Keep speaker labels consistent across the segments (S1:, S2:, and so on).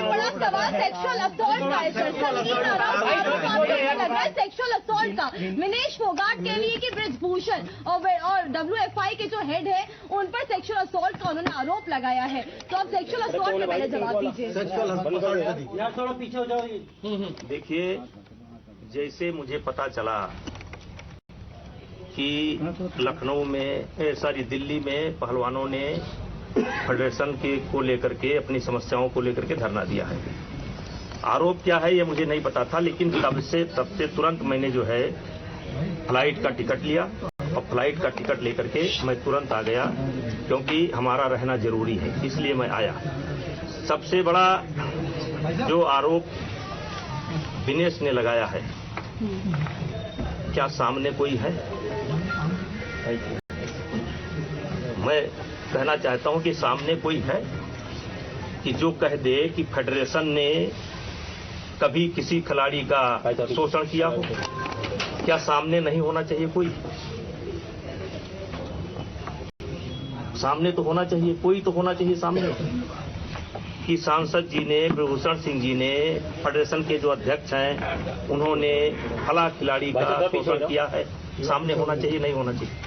S1: बड़ा सवाल sexual assault का है सर, संगीन आरोप लग रहा है सेक्सुअल असॉल्ट का विनेश फोगाट के लिए कि ब्रिजभूषण और WFI के जो हेड है उन पर सेक्सुअल असॉल्ट का उन्होंने आरोप लगाया है। तो आप सेक्सुअल असॉल्ट पे पहले जवाब दीजिए।
S2: थोड़ा पीछे हो जाओ।
S3: देखिए, जैसे मुझे पता चला कि लखनऊ में दिल्ली में पहलवानों ने फेडरेशन को लेकर के अपनी समस्याओं को लेकर के धरना दिया है। आरोप क्या है ये मुझे नहीं पता था, लेकिन तब से तुरंत मैंने जो है फ्लाइट का टिकट लिया और फ्लाइट का टिकट लेकर के मैं तुरंत आ गया, क्योंकि हमारा रहना जरूरी है, इसलिए मैं आया। सबसे बड़ा जो आरोप विनेश ने लगाया है, क्या सामने कोई है? मैं कहना चाहता हूं कि सामने कोई है कि जो कह दे कि फेडरेशन ने कभी किसी खिलाड़ी का शोषण किया हो? क्या सामने नहीं होना चाहिए कोई? सामने तो होना चाहिए, कोई तो होना चाहिए सामने कि सांसद जी ने, ब्रिजभूषण सिंह जी ने, फेडरेशन के जो अध्यक्ष हैं, उन्होंने फला खिलाड़ी का शोषण किया है। सामने होना चाहिए, नहीं होना चाहिए।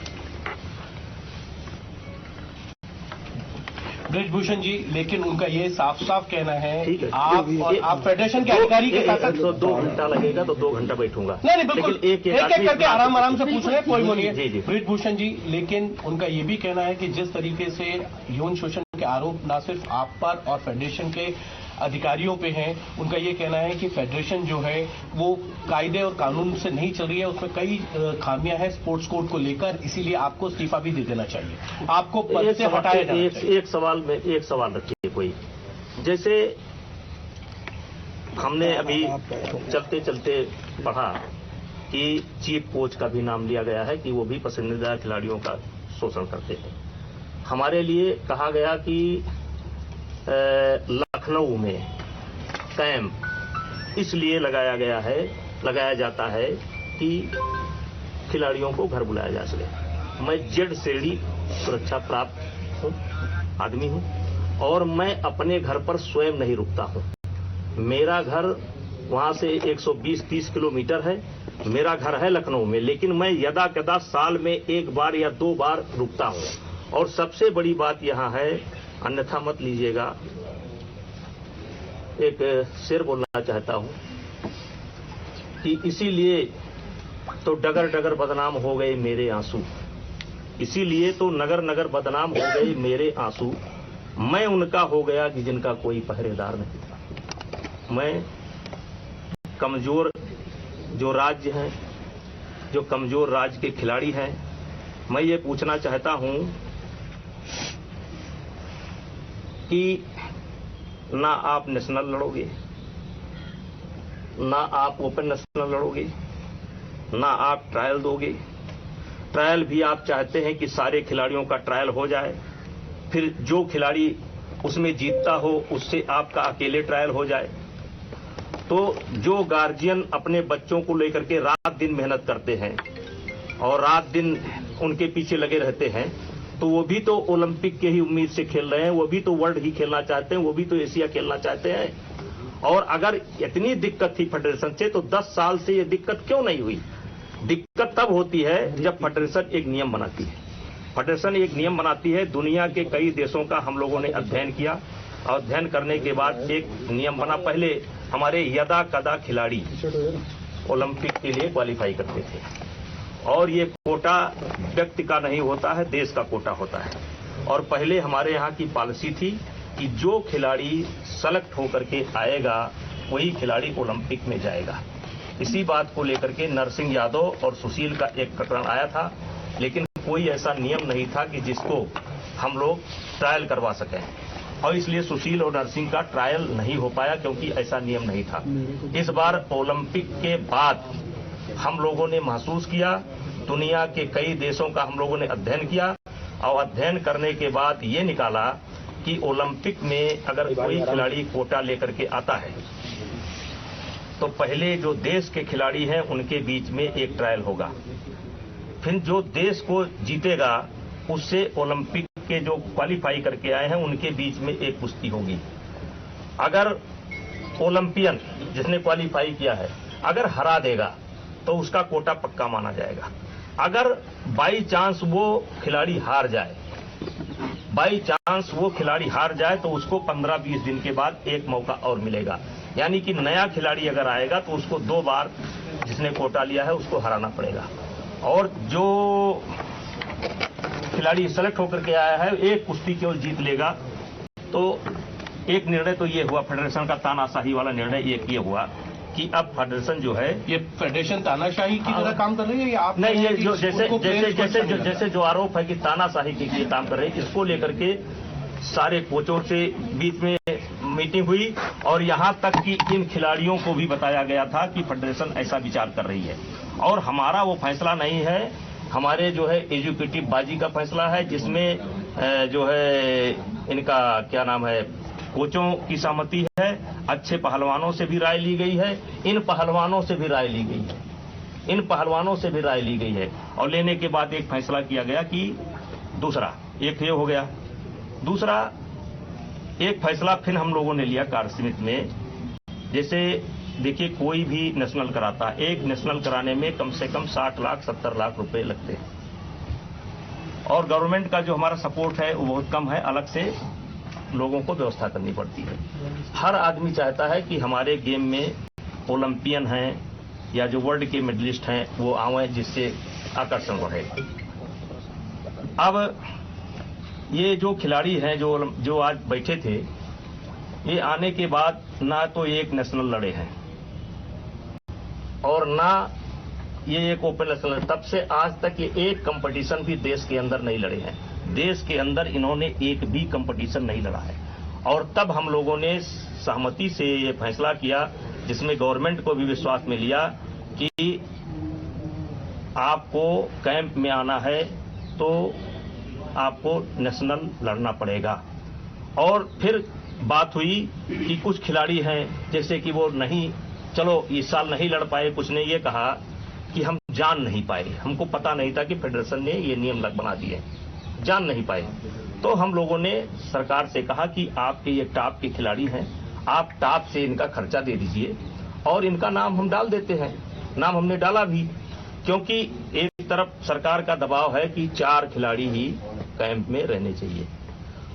S2: ब्रिजभूषण जी, लेकिन उनका ये साफ साफ कहना है कि आप फेडरेशन के अधिकारी के साथ
S3: 2 घंटा लगेगा तो 2 घंटा बैठूंगा।
S2: नहीं, बिल्कुल एक करके आराम से पूछ रहे हैं, कोई वो नहीं है।
S3: जी।
S2: ब्रिजभूषण जी, लेकिन उनका ये भी कहना है कि जिस तरीके से यौन शोषण के आरोप न सिर्फ आप पर और फेडरेशन के अधिकारियों पे हैं, उनका ये कहना है कि फेडरेशन जो है वो कायदे और कानून से नहीं चल रही है, उसमें कई खामियां हैं स्पोर्ट्स कोड को लेकर, इसीलिए आपको इस्तीफा भी दे देना चाहिए, आपको पद से हटाया जाना चाहिए।
S3: एक सवाल रखिए कोई, जैसे हमने अभी चलते चलते पढ़ा कि चीफ कोच का भी नाम लिया गया है कि वो भी पसंदीदा खिलाड़ियों का शोषण करते हैं। हमारे लिए कहा गया कि लखनऊ में कैंप इसलिए लगाया जाता है कि खिलाड़ियों को घर बुलाया जा सके। मैं जेड श्रेणी सुरक्षा प्राप्त आदमी हूं और मैं अपने घर पर स्वयं नहीं रुकता हूं। मेरा घर वहां से 120-30 किलोमीटर है, मेरा घर है लखनऊ में, लेकिन मैं यदा कदा साल में 1 बार या 2 बार रुकता हूं। और सबसे बड़ी बात यहां है, अन्यथा मत लीजिएगा, एक शेर बोलना चाहता हूं कि इसीलिए तो डगर डगर बदनाम हो गए मेरे आंसू, इसीलिए तो नगर नगर बदनाम हो गए मेरे आंसू। मैं उनका हो गया कि जिनका कोई पहरेदार नहीं था। मैं कमजोर जो राज्य हैं, जो कमजोर राज्य के खिलाड़ी हैं, मैं ये पूछना चाहता हूं कि ना आप नेशनल लड़ोगे, ना आप ओपन नेशनल लड़ोगे, ना आप ट्रायल दोगे। ट्रायल भी आप चाहते हैं कि सारे खिलाड़ियों का ट्रायल हो जाए, फिर जो खिलाड़ी उसमें जीतता हो उससे आपका अकेले ट्रायल हो जाए। तो जो गार्जियन अपने बच्चों को लेकर के रात दिन मेहनत करते हैं और रात दिन उनके पीछे लगे रहते हैं, तो वो भी तो ओलंपिक के ही उम्मीद से खेल रहे हैं, वो भी तो वर्ल्ड ही खेलना चाहते हैं, वो भी तो एशिया खेलना चाहते हैं। और अगर इतनी दिक्कत थी फेडरेशन से, तो 10 साल से ये दिक्कत क्यों नहीं हुई? दिक्कत तब होती है जब फेडरेशन एक नियम बनाती है। फेडरेशन एक नियम बनाती है, दुनिया के कई देशों का हम लोगों ने अध्ययन किया, और अध्ययन करने के बाद एक नियम बना। पहले हमारे यदा कदा खिलाड़ी ओलंपिक के लिए क्वालिफाई करते थे, और ये कोटा व्यक्ति का नहीं होता है, देश का कोटा होता है। और पहले हमारे यहाँ की पॉलिसी थी कि जो खिलाड़ी सेलेक्ट होकर के आएगा वही खिलाड़ी ओलंपिक में जाएगा। इसी बात को लेकर के नरसिंह यादव और सुशील का एक प्रकरण आया था, लेकिन कोई ऐसा नियम नहीं था कि जिसको हम लोग ट्रायल करवा सकें, और इसलिए सुशील और नरसिंह का ट्रायल नहीं हो पाया, क्योंकि ऐसा नियम नहीं था। इस बार ओलंपिक के बाद हम लोगों ने महसूस किया, दुनिया के कई देशों का हम लोगों ने अध्ययन किया, और अध्ययन करने के बाद ये निकाला कि ओलंपिक में अगर कोई खिलाड़ी कोटा लेकर के आता है, तो पहले जो देश के खिलाड़ी हैं उनके बीच में एक ट्रायल होगा, फिर जो देश को जीतेगा उससे ओलंपिक के जो क्वालिफाई करके आए हैं उनके बीच में एक कुश्ती होगी। अगर ओलंपियन जिसने क्वालिफाई किया है अगर हरा देगा तो उसका कोटा पक्का माना जाएगा। अगर बाई चांस वो खिलाड़ी हार जाए तो उसको 15-20 दिन के बाद एक मौका और मिलेगा। यानी कि नया खिलाड़ी अगर आएगा तो उसको 2 बार जिसने कोटा लिया है उसको हराना पड़ेगा। और जो खिलाड़ी सेलेक्ट होकर के आया है एक कुश्ती केवल जीत लेगा। तो एक निर्णय तो ये हुआ, फेडरेशन का तानाशाही वाला निर्णय एक ये हुआ कि अब फेडरेशन जो है,
S2: ये फेडरेशन तानाशाही की तरह काम कर रही है या आप
S3: नहीं, ये जो जैसे जो आरोप है कि तानाशाही के लिए काम कर रहे हैं, इसको लेकर के सारे कोचों से बीच में मीटिंग हुई और यहां तक कि इन खिलाड़ियों को भी बताया गया था कि फेडरेशन ऐसा विचार कर रही है। और हमारा वो फैसला नहीं है, हमारे जो है एजुकेटिव बाजी का फैसला है, जिसमें जो है इनका क्या नाम है, कोचों की सहमति है, अच्छे पहलवानों से भी राय ली गई है, इन पहलवानों से भी राय ली गई है और लेने के बाद एक फैसला किया गया कि दूसरा एक ये हो गया। दूसरा एक फैसला फिर हम लोगों ने लिया कार्य समिति में, जैसे देखिए कोई भी नेशनल कराता है, एक नेशनल कराने में कम से कम 60 लाख 70 लाख रुपए लगते हैं और गवर्नमेंट का जो हमारा सपोर्ट है वो बहुत कम है, अलग से लोगों को व्यवस्था करनी पड़ती है। हर आदमी चाहता है कि हमारे गेम में ओलंपियन हैं या जो वर्ल्ड के मेडलिस्ट हैं वो आए, जिससे आकर्षण बढ़े। अब ये जो खिलाड़ी हैं जो आज बैठे थे, ये आने के बाद ना तो एक नेशनल लड़े हैं और ना ये एक ओपन नेशनल, तब से आज तक ये एक कंपटीशन भी देश के अंदर नहीं लड़े हैं। देश के अंदर इन्होंने एक भी कंपटीशन नहीं लड़ा है और तब हम लोगों ने सहमति से ये फैसला किया, जिसमें गवर्नमेंट को भी विश्वास में लिया कि आपको कैंप में आना है तो आपको नेशनल लड़ना पड़ेगा। और फिर बात हुई कि कुछ खिलाड़ी हैं जैसे कि वो नहीं, चलो इस साल नहीं लड़ पाए, कुछ ने ये कहा कि हम जान नहीं पाए, हमको पता नहीं था कि फेडरेशन ने ये नियम बना दिए, जान नहीं पाए। तो हम लोगों ने सरकार से कहा कि आपके ये टॉप के खिलाड़ी हैं, आप टॉप से इनका खर्चा दे दीजिए और इनका नाम हम डाल देते हैं। नाम हमने डाला भी, क्योंकि एक तरफ सरकार का दबाव है कि 4 खिलाड़ी ही कैंप में रहने चाहिए।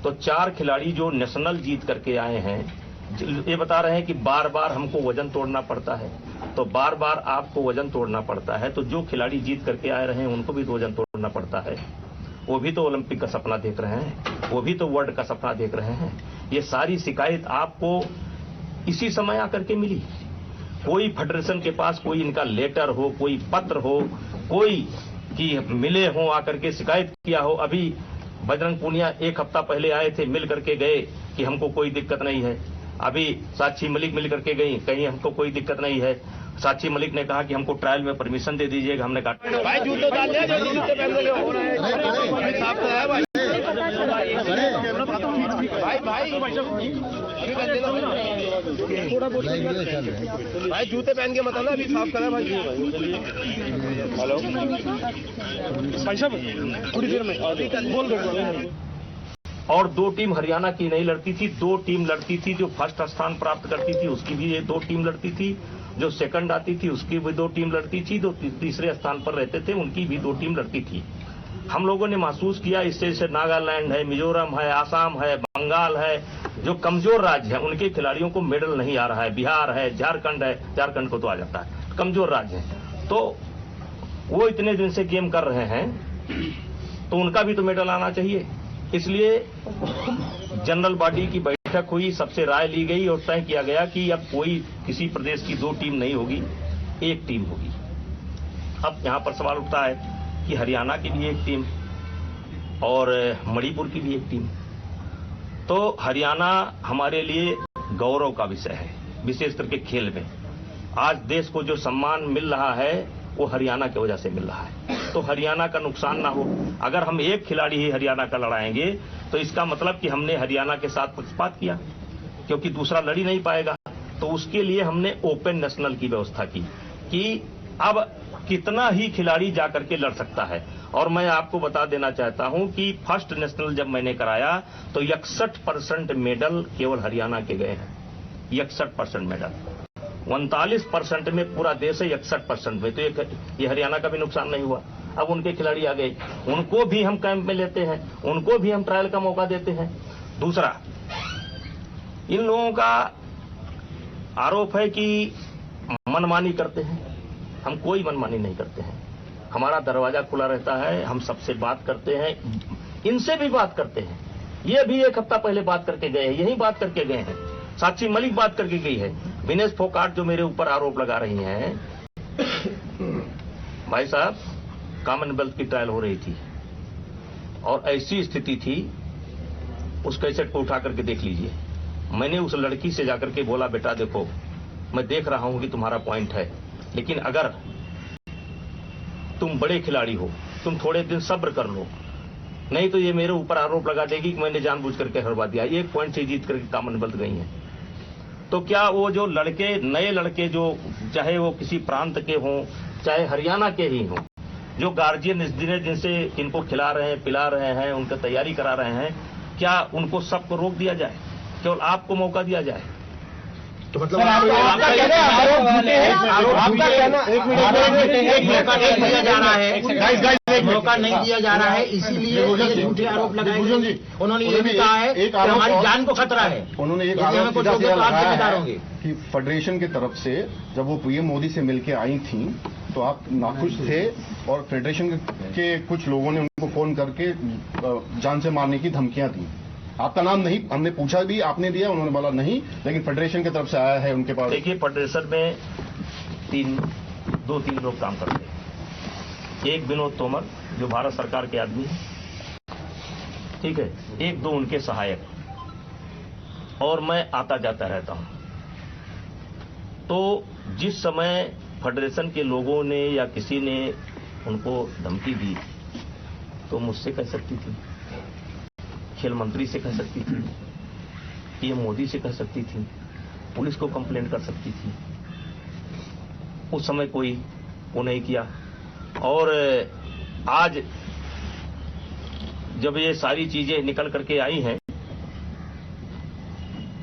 S3: तो 4 खिलाड़ी जो नेशनल जीत करके आए हैं, ये बता रहे हैं कि बार बार हमको वजन तोड़ना पड़ता है, तो बार बार आपको वजन तोड़ना पड़ता है, तो जो खिलाड़ी जीत करके आए रहे हैं उनको भी तो वजन तोड़ना पड़ता है। वो भी तो ओलंपिक का सपना देख रहे हैं, वो भी तो वर्ल्ड का सपना देख रहे हैं। ये सारी शिकायत आपको इसी समय आकर के मिली। कोई फेडरेशन के पास कोई इनका लेटर हो, कोई पत्र हो, कोई कि मिले हो आकर के शिकायत किया हो। अभी बजरंग पूनिया 1 हफ्ता पहले आए थे, मिल करके गए कि हमको कोई दिक्कत नहीं है। अभी साक्षी मलिक मिल करके गई, कहीं हमको कोई दिक्कत नहीं है। साक्षी मलिक ने कहा कि हमको ट्रायल में परमिशन दे दीजिएगा। हमने कहा भाई जूते डाल दिया, जो जूते पहन ले हो रहा है भाई जूते पहन के मतलब अभी साफ करा भाई। हेलो भाई साहब थोड़ी देर में बोल दो। और 2 टीम हरियाणा की नहीं लड़ती थी, 2 टीम लड़ती थी। जो फर्स्ट स्थान प्राप्त करती थी उसकी भी 2 टीम लड़ती थी, जो सेकंड आती थी उसकी भी 2 टीम लड़ती थी, जो तीसरे स्थान पर रहते थे उनकी भी 2 टीम लड़ती थी। हम लोगों ने महसूस किया इससे जैसे नागालैंड है, मिजोरम है, आसाम है, बंगाल है, जो कमजोर राज्य है उनके खिलाड़ियों को मेडल नहीं आ रहा है। बिहार है, झारखंड है, झारखंड को तो आ जाता है, कमजोर राज्य है। तो वो इतने दिन से गेम कर रहे हैं तो उनका भी तो मेडल आना चाहिए। इसलिए जनरल बॉडी की बैठक हुई, सबसे राय ली गई और तय किया गया कि अब कोई किसी प्रदेश की 2 टीम नहीं होगी, 1 टीम होगी। अब यहां पर सवाल उठता है कि हरियाणा की भी 1 टीम और मणिपुर की भी 1 टीम। तो हरियाणा हमारे लिए गौरव का विषय है, विशेष करके खेल में। आज देश को जो सम्मान मिल रहा है वो हरियाणा की वजह से मिल रहा है, तो हरियाणा का नुकसान ना हो। अगर हम 1 खिलाड़ी ही हरियाणा का लड़ाएंगे तो इसका मतलब कि हमने हरियाणा के साथ पक्षपात किया, क्योंकि दूसरा लड़ ही नहीं पाएगा। तो उसके लिए हमने ओपन नेशनल की व्यवस्था की कि अब कितना ही खिलाड़ी जाकर के लड़ सकता है। और मैं आपको बता देना चाहता हूं कि फर्स्ट नेशनल जब मैंने कराया तो 61% मेडल केवल हरियाणा के गए हैं। 61% मेडल, 39% में पूरा देश है, 61% में। तो ये हरियाणा का भी नुकसान नहीं हुआ। अब उनके खिलाड़ी आ गए, उनको भी हम कैंप में लेते हैं, उनको भी हम ट्रायल का मौका देते हैं। दूसरा, इन लोगों का आरोप है कि मनमानी करते हैं। हम कोई मनमानी नहीं करते हैं, हमारा दरवाजा खुला रहता है, हम सबसे बात करते हैं, इनसे भी बात करते हैं। ये भी एक हफ्ता पहले बात करके गए हैं, यही बात करके गए हैं। साक्षी मलिक बात करके गई है। विनेश फोगाट जो मेरे ऊपर आरोप लगा रही हैं, भाई साहब, कॉमनवेल्थ की ट्रायल हो रही थी और ऐसी स्थिति थी, उस कैसेट को उठा करके देख लीजिए। मैंने उस लड़की से जाकर के बोला, बेटा देखो, मैं देख रहा हूं कि तुम्हारा पॉइंट है, लेकिन अगर तुम बड़े खिलाड़ी हो, तुम थोड़े दिन सब्र कर लो, नहीं तो ये मेरे ऊपर आरोप लगा देगी कि मैंने जानबूझ करके हरवा दिया। एक पॉइंट से जीत करके कॉमनवेल्थ गई हैं। तो क्या वो जो लड़के, नए लड़के, जो चाहे वो किसी प्रांत के हों, चाहे हरियाणा के ही हों, जो गार्जियन इस दिन जिनसे इनको खिला रहे हैं, पिला रहे हैं, उनका तैयारी करा रहे हैं, क्या उनको सबको रोक दिया जाए? केवल आपको मौका दिया जाए?
S4: तो मतलब आपका कहना मौका नहीं दिया जा रहा है, इसीलिए झूठे आरोप लगाए गए। उन्होंने ये भी कहा है कि हमारी जान को खतरा है।
S5: उन्होंने एक आरोप लगाया है कि फेडरेशन की तरफ से जब वो पीएम मोदी से मिलकर आई थी तो आप नाखुश थे और फेडरेशन के कुछ लोगों ने उनको फोन करके जान से मारने की धमकियां दी। आपका नाम नहीं, हमने पूछा भी, आपने दिया, उन्होंने बोला नहीं, लेकिन फेडरेशन की तरफ से आया है उनके पास।
S3: देखिए, फेडरेशन में दो तीन लोग काम करते हैं। एक विनोद तोमर जो भारत सरकार के आदमी है, ठीक है, एक दो उनके सहायक, और मैं आता जाता रहता हूं। तो जिस समय फेडरेशन के लोगों ने या किसी ने उनको धमकी दी तो मुझसे कह सकती थी, खेल मंत्री से कह सकती थी, पीएम मोदी से कह सकती थी, पुलिस को कंप्लेंट कर सकती थी। उस समय कोई वो नहीं किया। और आज जब ये सारी चीजें निकल करके आई हैं,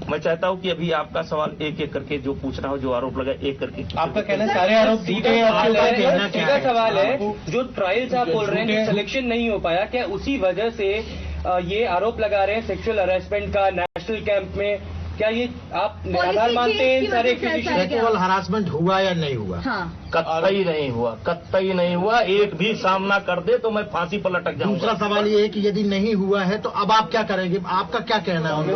S3: मैं चाहता हूं कि अभी आपका सवाल एक एक करके जो पूछना हो, जो आरोप लगा, एक करके।
S2: आपका कहना है सारे आरोप झूठे हैं?
S6: सीधा सवाल है, जो ट्रायल्स आप बोल रहे हैं, सिलेक्शन नहीं हो पाया, क्या उसी वजह से ये आरोप लगा रहे हैं सेक्सुअल हरासमेंट का नेशनल कैंप में? क्या ये आप निराधार मानते हैं? सारे
S4: सेक्सुअल हरासमेंट हुआ या नहीं हुआ?
S1: हाँ।
S3: कतई नहीं हुआ, कतई नहीं हुआ। एक भी सामना कर दे तो मैं फांसी पर लटक जाऊंगा।
S4: दूसरा सवाल ये है कि यदि नहीं हुआ है तो अब आप क्या करेंगे? आपका क्या कहना है उन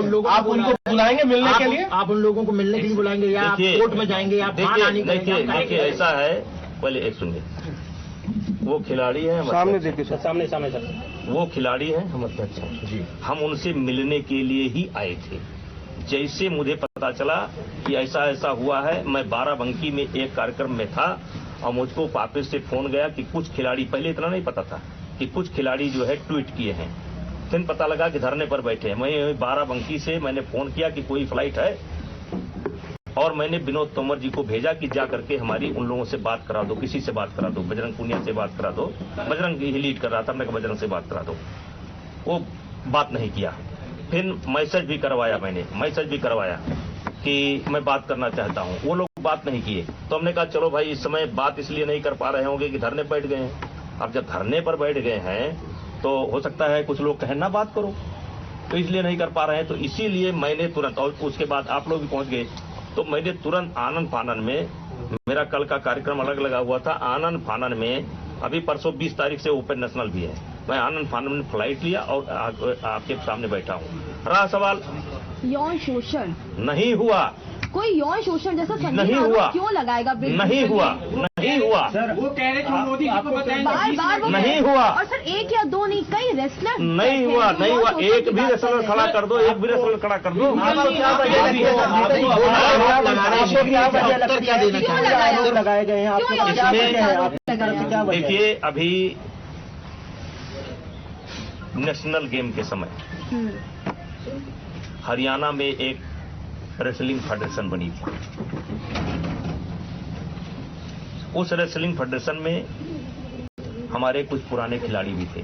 S4: लोगों?
S2: आप उनको बुलाएंगे मिलने के लिए?
S4: आप उन लोगों को मिलने के लिए बुलाएंगे या आप कोर्ट में जाएंगे या
S3: देखिए, ऐसा है, पहले एक सुनिए, वो खिलाड़ी है,
S6: सामने देखिए सर, सामने सर,
S3: वो खिलाड़ी है, हम अध्यक्ष हैं जी, हम उनसे मिलने के लिए ही आए थे। जैसे मुझे पता चला कि ऐसा ऐसा हुआ है, मैं बाराबंकी में एक कार्यक्रम में था और मुझको वापस से फोन गया कि कुछ खिलाड़ी, पहले इतना नहीं पता था कि कुछ खिलाड़ी जो है ट्वीट किए हैं, फिर पता लगा कि धरने पर बैठे हैं। मैं बाराबंकी से मैंने फोन किया कि कोई फ्लाइट है, और मैंने विनोद तोमर जी को भेजा कि जा करके हमारी उन लोगों से बात करा दो, किसी से बात करा दो, बजरंग पुनिया से बात करा दो। बजरंग ही लीड कर रहा था, मैंने कहा बजरंग से बात करा दो। वो बात नहीं किया। फिर मैसेज भी करवाया, मैंने मैसेज भी करवाया कि मैं बात करना चाहता हूं, वो लोग बात नहीं किए। तो हमने कहा चलो भाई, इस समय बात इसलिए नहीं कर पा रहे होंगे कि धरने बैठ गए हैं। अब जब धरने पर बैठ गए हैं तो हो सकता है कुछ लोग कहें ना बात करो, तो इसलिए नहीं कर पा रहे हैं। तो इसीलिए मैंने तुरंत, और उसके बाद आप लोग भी पहुंच गए, तो मैंने तुरंत आनंद फानन में, मेरा कल का कार्यक्रम अलग लगा हुआ था, आनंद फानन में अभी परसों 20 तारीख से ओपन नेशनल भी है, मैं आनंद फानन में फ्लाइट लिया और आपके सामने बैठा हूँ। रहा सवाल,
S1: यौन शोषण
S3: नहीं हुआ,
S1: कोई यौन शोषण जैसा
S3: नहीं हुआ,
S1: क्यों लगाएगा?
S3: नहीं हुआ, नहीं हुआ,
S6: वो कह रहे थे मोदी जी को बताएं,
S1: बार
S3: नहीं हुआ।
S1: और सर एक या दो नहीं, कई रेसलर
S3: नहीं हुआ, नहीं हुआ। एक भी रेसलर खड़ा कर दो, एक भी रेसलर खड़ा कर दो।
S4: लगाए गए हैं?
S3: देखिए, अभी नेशनल गेम के समय हरियाणा में एक रेसलिंग फेडरेशन बनी थी। उस रेसलिंग फेडरेशन में हमारे कुछ पुराने खिलाड़ी भी थे।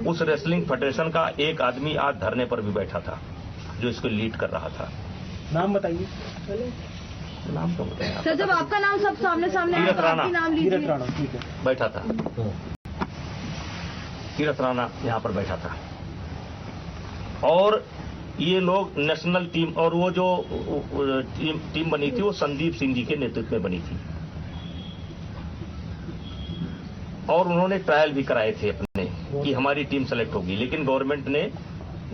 S3: उस रेसलिंग फेडरेशन का एक आदमी आज धरने पर भी बैठा था, जो इसको लीड कर रहा था।
S6: नाम बताइए।
S3: नाम तो बताया
S1: सर, जब आपका नाम सब सामने सामने आया,
S3: तीरथ
S1: तो
S3: राणा।
S1: आपकी नाम लीजिए।
S6: तीरथ राणा, ठीक है।
S3: बैठा था, तीरथ राणा यहाँ पर बैठा था। और ये लोग नेशनल टीम, और वो जो टीम बनी थी वो संदीप सिंह जी के नेतृत्व में बनी थी, और उन्होंने ट्रायल भी कराए थे अपने कि हमारी टीम सेलेक्ट होगी, लेकिन गवर्नमेंट ने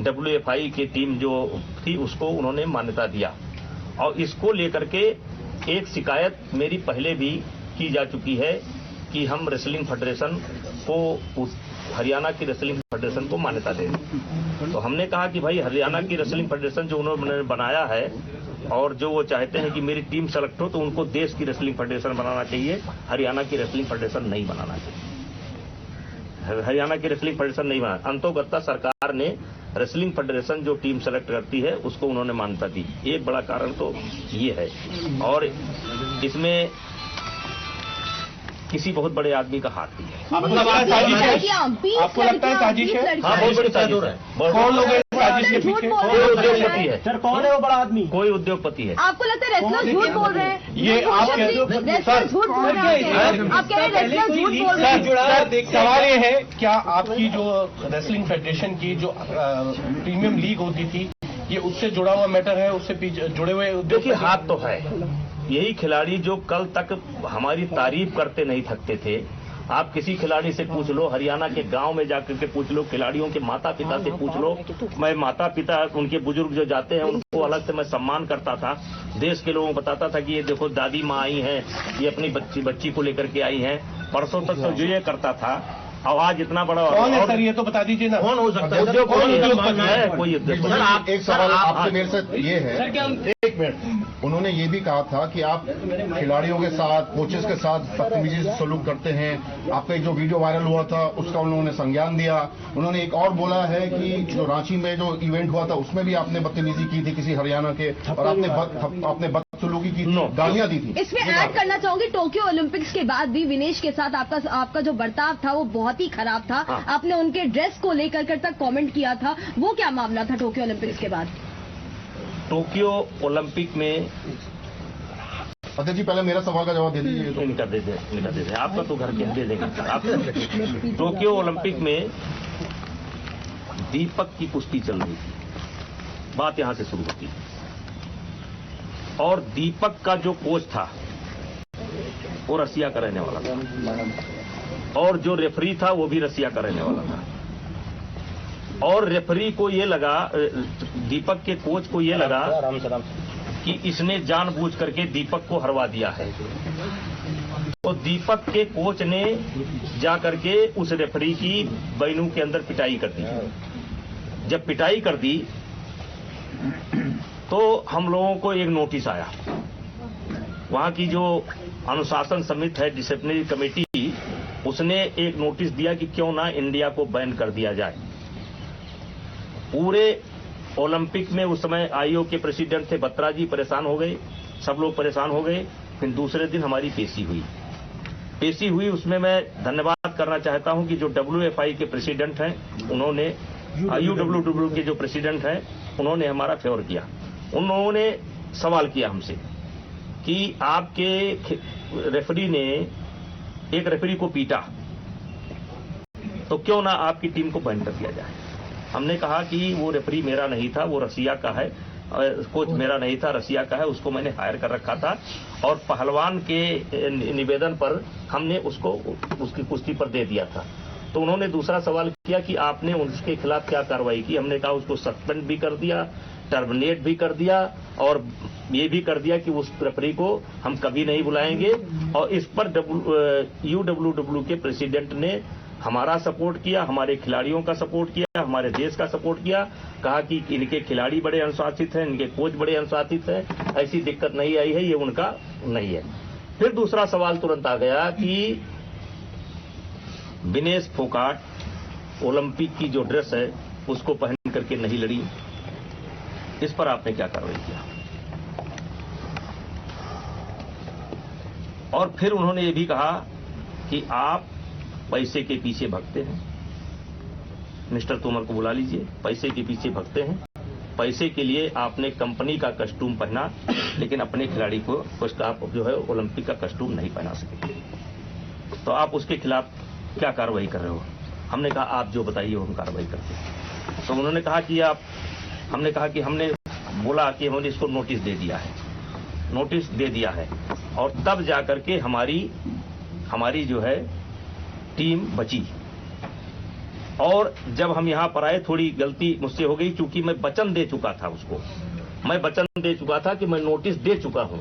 S3: WFI की टीम जो थी उसको उन्होंने मान्यता दिया। और इसको लेकर के एक शिकायत मेरी पहले भी की जा चुकी है कि हम रेसलिंग फेडरेशन को, हरियाणा की रेसलिंग फेडरेशन को मान्यता दें। तो हमने कहा कि भाई हरियाणा की रेसलिंग फेडरेशन जो उन्होंने बनाया है और जो वो चाहते हैं कि मेरी टीम सेलेक्ट हो, तो उनको देश की रेसलिंग फेडरेशन बनाना चाहिए, हरियाणा की रेसलिंग फेडरेशन नहीं बनाना चाहिए। हरियाणा की रेसलिंग फेडरेशन नहीं बना, अंतोगत्ता सरकार ने रेसलिंग फेडरेशन जो टीम सेलेक्ट करती है उसको उन्होंने मान्यता दी। एक बड़ा कारण तो ये है, और इसमें किसी बहुत बड़े आदमी का हाथ भी है।
S2: आपको लगता है साजिश है? आपको लगता है साजिश है?
S3: हाँ, बहुत बड़ी साजिश है।
S2: कौन लोग हैं साजिश के पीछे?
S3: कोई उद्योगपति है।
S6: सर, कौन है वो बड़ा आदमी?
S3: कोई उद्योगपति है।
S1: आपको लगता है रेसलर झूठ बोल रहे हैं?
S2: ये आप
S1: रेसलर झूठ बोल रहे हैं? आप कह रहे हैं रेसलर झूठ बोल रहे हैं?
S2: सवाल ये है, क्या आपकी जो रेसलिंग फेडरेशन की जो प्रीमियम लीग होती थी, ये उससे जुड़ा हुआ मैटर है? उससे जुड़े हुए
S3: देखिए, हाथ तो है। यही खिलाड़ी जो कल तक हमारी तारीफ करते नहीं थकते थे, आप किसी खिलाड़ी से पूछ लो, हरियाणा के गांव में जाकर के पूछ लो, खिलाड़ियों के माता पिता से पूछ लो। मैं माता पिता, उनके बुजुर्ग जो जाते हैं उनको अलग से मैं सम्मान करता था, देश के लोगों को बताता था कि ये देखो दादी माँ आई हैं, ये अपनी बच्ची को लेकर के आई हैं। परसों तक तो जो ये करता था, आवाज इतना बड़ा।
S2: कौन है सर, ये तो बता दीजिए ना।
S4: कौन हो सकता है?
S3: उद्योगपति है कोई
S5: सर,
S3: उद्योगपति।
S5: एक सवाल आपसे मेरे से ये है, एक मिनट, उन्होंने ये भी कहा था कि आप खिलाड़ियों के साथ, कोचेस के साथ बदतमीजी से सलूक करते हैं। आपका एक जो वीडियो वायरल हुआ था उसका उन्होंने संज्ञान दिया। उन्होंने एक और बोला है कि जो रांची में जो इवेंट हुआ था उसमें भी आपने बदतमीजी की थी किसी हरियाणा के, और आपने बदसलूकी की थी, गालियां दी थी।
S1: इसमें ऐड करना चाहूंगी, टोक्यो ओलंपिक्स के बाद भी विनेश के साथ आपका जो बर्ताव था वो बहुत ही खराब था।
S3: हाँ।
S1: आपने उनके ड्रेस को लेकर तक कमेंट किया था, वो क्या मामला था टोक्यो ओलंपिक्स के बाद?
S3: टोक्यो ओलंपिक में,
S5: अध्यक्ष जी पहले मेरा सवाल का जवाब दे दीजिए।
S3: इनका दे दे, आपका तो घर के दे देंगे आप। टोक्यो ओलंपिक में दीपक की कुश्ती चल रही थी, बात यहां से शुरू होती है। और दीपक का जो कोच था वो रसिया का रहने वाला था, और जो रेफरी था वो भी रसिया का रहने वाला था। और रेफरी को ये लगा, दीपक के कोच को ये लगा कि इसने जानबूझ करके दीपक को हरवा दिया है। तो दीपक के कोच ने जा करके उस रेफरी की बैनू के अंदर पिटाई कर दी। जब पिटाई कर दी तो हम लोगों को एक नोटिस आया, वहां की जो अनुशासन समिति है, डिसिप्लिनरी कमेटी, उसने एक नोटिस दिया कि क्यों ना इंडिया को बैन कर दिया जाए। पूरे ओलंपिक में उस समय आईओ के प्रेसिडेंट थे बत्रा जी, परेशान हो गए, सब लोग परेशान हो गए। फिर दूसरे दिन हमारी पेशी हुई। उसमें मैं धन्यवाद करना चाहता हूं कि जो WFI के प्रेसिडेंट हैं उन्होंने, UWW के जो प्रेसिडेंट हैं उन्होंने हमारा फेवर किया। उन्होंने सवाल किया हमसे कि आपके रेफरी ने एक रेफरी को पीटा, तो क्यों ना आपकी टीम को बैन कर दिया जाए। हमने कहा कि वो रेफरी मेरा नहीं था, वो रसिया का है, कोच मेरा नहीं था, रसिया का है, उसको मैंने हायर कर रखा था, और पहलवान के निवेदन पर हमने उसको उसकी कुश्ती पर दे दिया था। तो उन्होंने दूसरा सवाल किया कि आपने उसके खिलाफ क्या कार्रवाई की। हमने कहा उसको सस्पेंड भी कर दिया, टर्मिनेट भी कर दिया, और ये भी कर दिया कि उस रेफरी को हम कभी नहीं बुलाएंगे। और इस पर UWW के प्रेसिडेंट ने हमारा सपोर्ट किया, हमारे खिलाड़ियों का सपोर्ट किया, हमारे देश का सपोर्ट किया। कहा कि इनके खिलाड़ी बड़े अनुशासित हैं, इनके कोच बड़े अनुशासित हैं, ऐसी दिक्कत नहीं आई है, ये उनका नहीं है। फिर दूसरा सवाल तुरंत आ गया कि विनेश फोगाट ओलंपिक की जो ड्रेस है उसको पहन करके नहीं लड़ी, इस पर आपने क्या कार्रवाई किया। और फिर उन्होंने ये भी कहा कि आप पैसे के पीछे भगते हैं, मिस्टर तोमर को बुला लीजिए, पैसे के पीछे भगते हैं, पैसे के लिए आपने कंपनी का कस्टूम पहना, लेकिन अपने खिलाड़ी को आप जो है ओलंपिक का कस्टूम नहीं पहना सके, तो आप उसके खिलाफ क्या कार्रवाई कर रहे हो? हमने कहा आप जो बताइए हम कार्रवाई करते हैं। तो उन्होंने कहा कि हमने कहा कि हमने बोला कि हमने इसको नोटिस दे दिया है और तब जाकर के हमारी जो है टीम बची। और जब हम यहां पर आए थोड़ी गलती मुझसे हो गई, क्योंकि मैं वचन दे चुका था उसको, मैं वचन दे चुका था कि मैं नोटिस दे चुका हूं,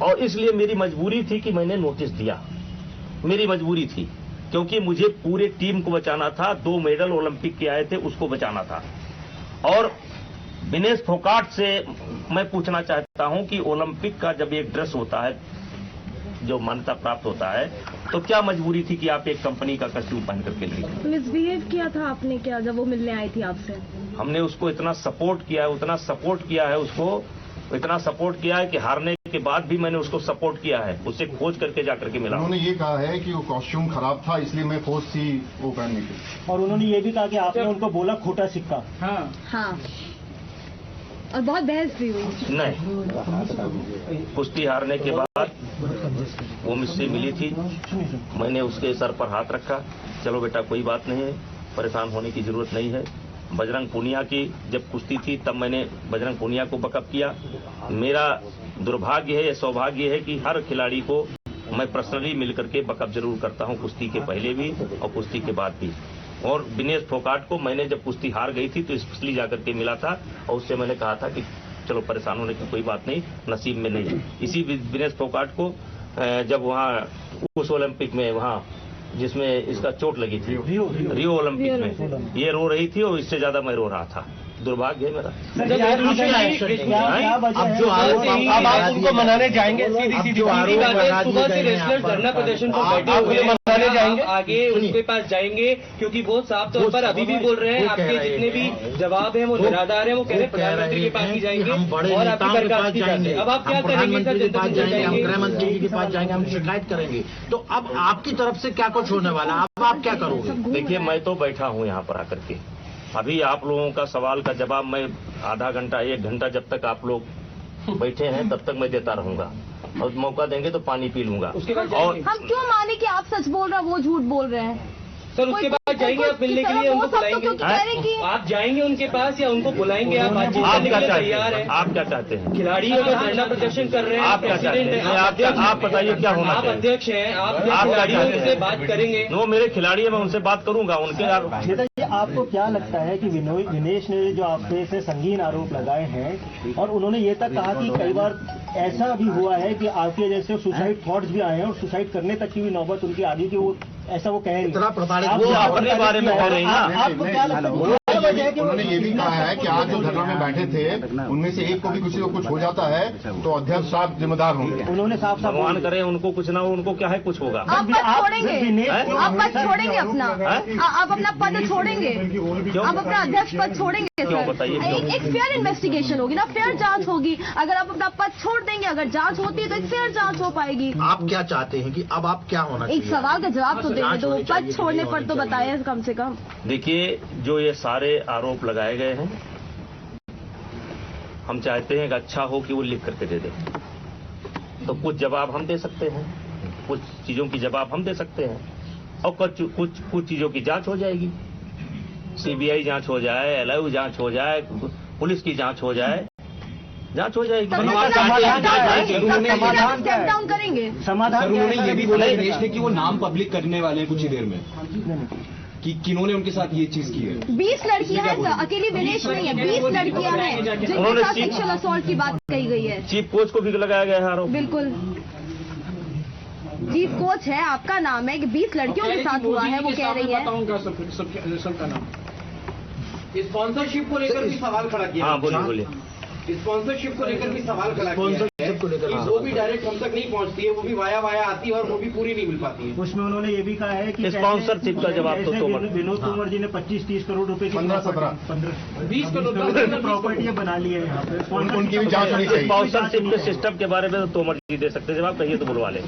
S3: और इसलिए मेरी मजबूरी थी कि मैंने नोटिस दिया। मेरी मजबूरी थी क्योंकि मुझे पूरे टीम को बचाना था। 2 मेडल ओलंपिक के आए थे, उसको बचाना था। और विनेश फोगाट से मैं पूछना चाहता हूं कि ओलंपिक का जब एक ड्रेस होता है जो मान्यता प्राप्त होता है, तो क्या मजबूरी थी कि आप एक कंपनी का कस्टूम पहन करके लिए?
S1: मिसबिहेव किया था आपने क्या जब वो मिलने आई थी आपसे?
S3: हमने उसको इतना सपोर्ट किया है, इतना सपोर्ट किया है कि हारने के बाद भी मैंने उसको सपोर्ट किया है, उससे खोज करके जाकर के मिला।
S5: उन्होंने ये कहा है कि वो कॉस्ट्यूम खराब था इसलिए मैं फोर्स थी वो पहनने की,
S7: और उन्होंने ये भी कहा कि आपने उनको बोला खोटा सिक्का।
S1: हाँ, और बहुत बहस भी हुई।
S3: नहीं, कुश्ती हारने के बाद वो मुझसे मिली थी, मैंने उसके सर पर हाथ रखा, चलो बेटा कोई बात नहीं है, परेशान होने की जरूरत नहीं है। बजरंग पूनिया की जब कुश्ती थी तब मैंने बजरंग पूनिया को बकअप किया। मेरा दुर्भाग्य है, सौभाग्य है कि हर खिलाड़ी को मैं पर्सनली मिलकर के बकअप जरूर करता हूं, कुश्ती के पहले भी और कुश्ती के बाद भी। और विनेश फोगाट को मैंने जब कुश्ती हार गई थी तो स्पेशली जाकर के मिला था और उससे मैंने कहा था कि चलो परेशान होने की कोई बात नहीं, नसीब में नहीं। इसी विनेश फोगाट को जब वहाँ उस ओलंपिक में वहाँ जिसमें इसका चोट लगी थी रियो ओलंपिक में, ये रो रही थी और इससे ज्यादा मैं रो रहा था। दुर्भाग्य है मेरा।
S2: अब आप उनको मनाने जाएंगे?
S6: सुबह से रेसलर्स धरना प्रदर्शन पर बैठे हुए मनाने जाएंगे, आगे उनके पास जाएंगे, क्योंकि बहुत साफ तौर पर अभी भी बोल रहे हैं आपके जितने भी जवाब हैं वो निराधार हैं। वो कह रहे हैं प्रधानमंत्री के पास भी जाएंगे और आपकी बर्खास्तगी जाएंगे। अब आप क्या करेंगे?
S4: हम गृहमंत्री जी के पास जाएंगे, हम शिकायत करेंगे। तो अब आपकी तरफ से क्या कुछ होने वाला, अब आप क्या करोगे?
S3: देखिए, मैं तो बैठा हूँ यहाँ पर आकर के, अभी आप लोगों का सवाल का जवाब मैं आधा घंटा 1 घंटा जब तक आप लोग बैठे हैं तब तक मैं देता रहूंगा, और मौका देंगे तो पानी पी लूंगा।
S1: और हम क्यों माने कि आप सच बोल रहे हैं, वो झूठ बोल रहे हैं?
S6: सर उसके बाद जाएंगे आप मिलने के लिए, उनको बुलाएंगे? आप जाएंगे उनके पास या उनको बुलाएंगे? आप बातचीत करने के लिए तैयार हैं?
S3: आप क्या चाहते हैं?
S6: खिलाड़ी अगर धरना प्रदर्शन कर रहे हैं,
S3: आप क्या चाहते हैं? आप बताइए क्या होना चाहिए?
S6: आप अध्यक्ष हैं, आप खिलाड़ियों से बात करेंगे?
S3: वो मेरे खिलाड़ी है, मैं उनसे बात करूंगा। उनके
S7: नेताजी, आपको क्या लगता है कि विनेश ने जो आप पे से संगीन आरोप लगाए हैं, और उन्होंने ये तक कहा कि कई बार ऐसा भी हुआ है कि आपके जैसे सुसाइड थॉट्स भी आए हैं और सुसाइड करने तक की भी नौबत उनकी आ गई कि वो ऐसा वो कह रही है।
S3: वो अपने बारे में कह रही है।
S7: आपको क्या लगता है?
S5: उन्होंने ये भी कहा है कि आज जो धरना में बैठे थे उनमें से एक को भी किसी को कुछ हो जाता है तो अध्यक्ष साहब जिम्मेदार होंगे।
S7: उन्होंने साफ
S3: भगवान करे उनको कुछ ना हो, उनको क्या है कुछ होगा।
S1: आप पद छोड़ेंगे? आप पद छोड़ेंगे अपना? आप अपना पद छोड़ेंगे? आप अपना अध्यक्ष पद छोड़ेंगे?
S3: क्यों बताइए?
S1: एक फेयर इन्वेस्टिगेशन होगी ना, फेयर जांच होगी। अगर आप अपना पद छोड़ देंगे, अगर जांच होती है तो एक फेयर जांच हो पाएगी।
S4: आप क्या चाहते हैं कि अब आप क्या होना चाहिए?
S1: एक सवाल का जवाब तो देने दो, पद छोड़ने पर तो बताइए कम से कम।
S3: देखिए, जो ये सारे आरोप लगाए गए हैं, हम चाहते हैं कि अच्छा हो कि वो लिख करके दे दें, तो कुछ जवाब हम दे सकते हैं, कुछ चीजों की जवाब हम दे सकते हैं, और कुछ चीजों की जांच हो जाएगी। सीबीआई जांच हो जाए, एलआईयू जांच हो जाए, पुलिस की जांच हो जाए, जांच हो जाएगी।
S1: स्टेप डाउन करेंगे।
S7: समाधान
S8: उन्होंने ये भी बोला दिनेश ने कि वो नाम पब्लिक करने वाले हैं कुछ ही देर में, कि किन्होंने उनके साथ ये चीज की है।
S1: 20 लड़कियां हैं, अकेली विनेश नहीं है, 20 लड़कियां हैं जिनके साथ सेक्सुअल असॉल्ट की बात कही गई है।
S3: चीफ कोच को भी लगाया गया है आरोप।
S1: बिल्कुल, चीफ कोच है, आपका नाम है कि 20 लड़कियों के साथ हुआ है, वो कह रही है।
S8: सबका नाम स्पॉन्सरशिप को लेकर भी सवाल खड़ा किया।
S3: हाँ, बोलिए।
S8: स्पॉन्सरशिप को लेकर भी सवाल खड़ा किया है, वो भी डायरेक्ट हम तक नहीं पहुंचती है, वो भी वाया आती है और वो भी पूरी नहीं मिल पाती है।
S7: उसमें उन्होंने ये भी कहा है कि
S3: स्पॉन्सरशिप का जवाब तो
S7: विनोद तोमर जी ने 25-30 करोड़ रुपए की
S8: 20 करोड़
S7: प्रॉपर्टी बना ली है यहाँ पे।
S5: उनकी भी जांच होनी चाहिए।
S3: स्पॉन्सरशिप के सिस्टम के बारे में तो तोमर जी दे सकते हैं जवाब, कहिए तो बुलवा ले।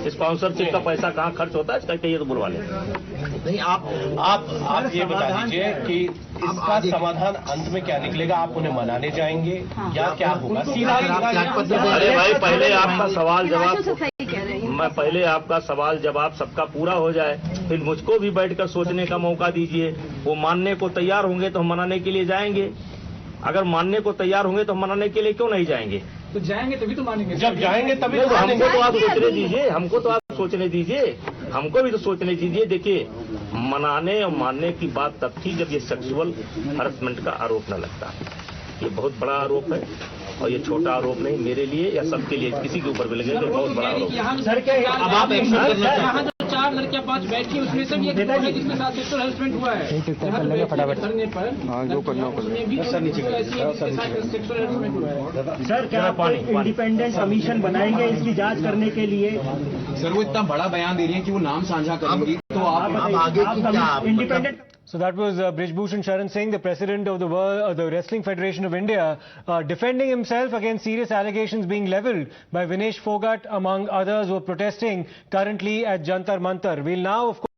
S3: स्पॉन्सरशिप का पैसा कहाँ खर्च होता है, इसका कहिए तो बुलवा ले।
S4: नहीं
S2: आप ये बता दीजिए कि इसका समाधान अंत में क्या निकलेगा? आप उन्हें मनाने जाएंगे या क्या होगा? सीधा
S3: अरे भाई, पहले आपका सवाल जवाब, मैं पहले आपका सवाल जवाब सबका पूरा हो जाए, फिर मुझको भी बैठकर सोचने का मौका दीजिए। वो मानने को तैयार होंगे तो हम मनाने के लिए जाएंगे, अगर मानने को तैयार होंगे तो हम मनाने के लिए क्यों नहीं जाएंगे?
S8: तो जाएंगे तभी तो मानेंगे।
S2: जब जाएंगे तभी तो
S3: हमको तो आप सोचने दीजिए, हमको तो आप सोचने दीजिए, हमको भी तो सोचने दीजिए। देखिए, मनाने और मानने की बात तब थी जब ये सेक्सुअल हरासमेंट का आरोप न लगता। ये बहुत बड़ा आरोप है और ये छोटा आरोप नहीं, मेरे लिए या सबके लिए, किसी के ऊपर भी लगेगा तो बहुत बड़ा आरोप है।
S8: सर क्या अब आप यहाँ जो 4 लड़कियां 5 बैठी उसमें से भी एक है जिसके साथ सेक्सुअल हरासमेंट हुआ है धरने पर, उसमें भी सेक्सुअल हरासमेंट हुआ है।
S7: सर क्या आप इंडिपेंडेंट कमीशन बनाएंगे इसकी जांच करने के लिए?
S8: सर वो इतना बड़ा बयान दे रही है कि वो नाम साझा करेंगी, तो आप
S4: आगे की क्या
S7: independent
S9: So that was Brijbhushan Sharan Singh, the president of the Wrestling Federation of India, defending himself against serious allegations being levelled by Vinesh Phogat, among others, who are protesting currently at Jantar Mantar. We'll now, of course,